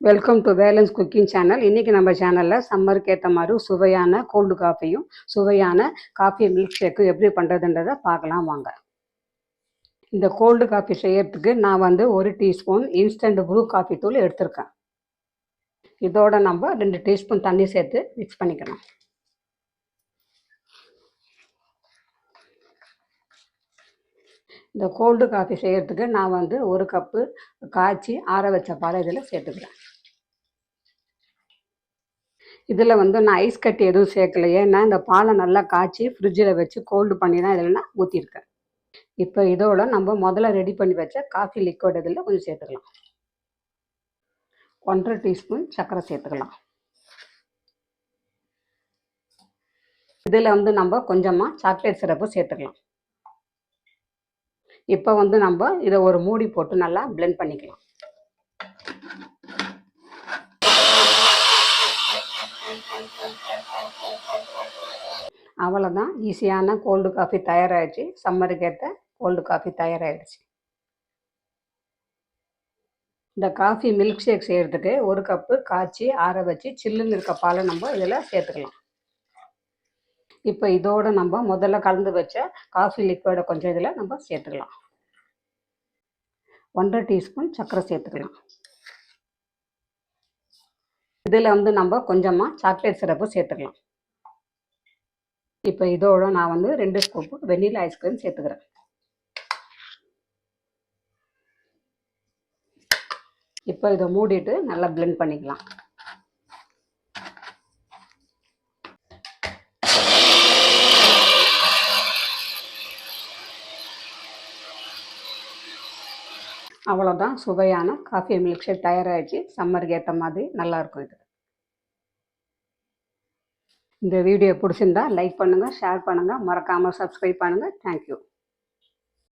Welcome to valence cooking channel. இன்றைக்கி நம்ம சேனலில் சம்மருக்கு ஏற்ற மாதிரி சுவையான கோல்டு காஃபியும் சுவையான காஃபி மில்க் ஷேக்கும் எப்படி பண்ணுறதுன்றதை பார்க்கலாம் வாங்க. இந்த கோல்டு காஃபி செய்யறதுக்கு நான் 1 டீஸ்பூன் இன்ஸ்டன்ட் ப்ரூ காஃபி தூள் எடுத்திருக்கேன். இதோட நம்ம 2 டீஸ்பூன் தண்ணி சேர்த்து மிக்ஸ் பண்ணிக்கலாம். இந்த கோல்டு காஃபி செய்யறதுக்கு நான் 1 கப்பு காய்ச்சி ஆற வச்ச பாலை இதில் சேர்த்துக்கிறேன். இதில் நான் ஐஸ் கட்டி எதுவும் சேர்க்கல, ஏன்னா இந்த பாலை நல்லா காய்ச்சி ஃப்ரிட்ஜில் வச்சு கோல்டு பண்ணி தான் இதில் நான் ஊற்றிருக்கேன். இப்போ இதோட நம்ம முதல்ல ரெடி பண்ணி வச்ச காஃபி லிக்விட் இதில் கொஞ்சம் சேர்த்துக்கலாம். 1.5 டீஸ்பூன் சர்க்கரை சேர்த்துக்கலாம். இதில் நம்ம கொஞ்சமாக சாக்லேட் சிரப்பு சேர்த்துக்கலாம். இப்போ நம்ம இதை ஒரு மூடி போட்டு நல்லா பிளெண்ட் பண்ணிக்கலாம். அவ்வளோதான், ஈஸியான கோல்டு காஃபி தயாராகிடுச்சு. சம்மருக்கு ஏற்ற கோல்டு காஃபி தயாராகிடுச்சு. இந்த காஃபி மில்க் ஷேக் செய்கிறதுக்கு 1 கப்பு காய்ச்சி ஆற வச்சு சில்லுன்னு இருக்க பாலை நம்ம இதில் சேர்த்துக்கலாம். இப்போ இதோட நம்ம முதல்ல கலந்து வச்ச காஃபி லிக்விடை கொஞ்சம் இதில் நம்ம சேர்த்துக்கலாம். 1.5 டீஸ்பூன் சர்க்கரை சேர்த்துக்கலாம். இதில் நம்ம கொஞ்சமாக சாக்லேட் சிரப்பு சேர்த்துக்கலாம். இப்போ இதோட நான் 2 ஸ்கூப் வெண்ணிலா ஐஸ்கிரீம் சேர்த்துக்கிறேன். இப்போ இதை மூடிட்டு நல்லா பிளெண்ட் பண்ணிக்கலாம். அவ்வளோதான், சுவையான காஃபி மில்க் ஷேக் தயாராகிடுச்சு. சம்மருக்கு ஏற்ற மாதிரி நல்லாயிருக்கும் இது. இந்த வீடியோ பிடிச்சிருந்தா லைக் பண்ணுங்கள், ஷேர் பண்ணுங்கள், மறக்காமல் சப்ஸ்கிரைப் பண்ணுங்கள். தேங்க்யூ.